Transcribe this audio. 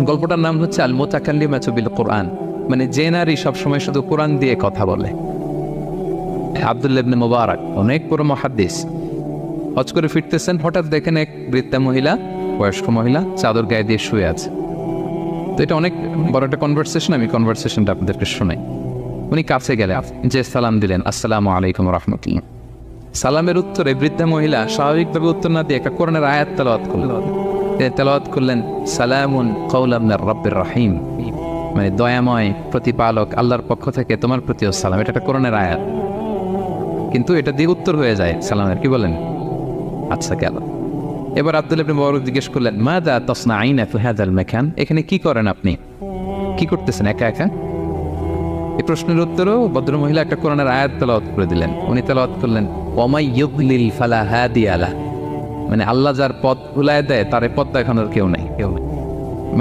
গল্পটার নাম হচ্ছে আল মুতাকাল্লিমাতু বিল কোরআন, মানে যে নারী সবসময় শুধু কোরআন দিয়ে কথা বলে। আব্দুল্লাহ ইবনে মুবারক অনেক বড় মুহাদ্দিস, হজ করে ফিরতেছেন, হঠাৎ দেখেন এক বৃদ্ধা মহিলা, বয়স্ক মহিলা চাদর গায়ে দিয়ে শুয়ে আছে। তো এটা অনেক বড় একটা কনভারসেশন, আমি কনভারসেশনটা আপনাদেরকে শোনাই। উনি কাছে গেলে যে সালাম দিলেন, আসসালামু আলাইকুম রাহমাতুল্লাহ। সালামের উত্তরে বৃদ্ধা মহিলা স্বাভাবিকভাবে উত্তর না দিয়ে একটা কোরআনের আয়াত তেলাওয়াত করলেন। তিনি তেলাওয়াত করলেন, সালামুন কাওলাম মিনার রাব্বির রাহিম, মানে দয়াময় প্রতিপালক আল্লাহর পক্ষ থেকে তোমার প্রতিও সালাম। এটা একটা কোরআনের আয়াত, কিন্তু এটা দিয়ে উত্তর হয়ে যায় সালামের। কি বলেন? আচ্ছা গেল। এবার আব্দুল্লাহ ইবনে মুবারক জিজ্ঞেস করলেন, মাযা তাসনাঈনা ফি হাযাল মাকান, এখানে কি করেন আপনি, কি করতেছেন একা একা? এই প্রশ্নের উত্তরেও ভদ্রমহিলা একটা কোরআনের আয়াত তেলাওয়াত করে দিলেন। উনি তেলাওয়াত করলেন, ওয়ামাই ইউদ্লিল ফালা হাদিয়া লাহ, মানে আল্লাহ যার পথ ভুলায় দেয় তার পথ দেখানোর কেউ নেই।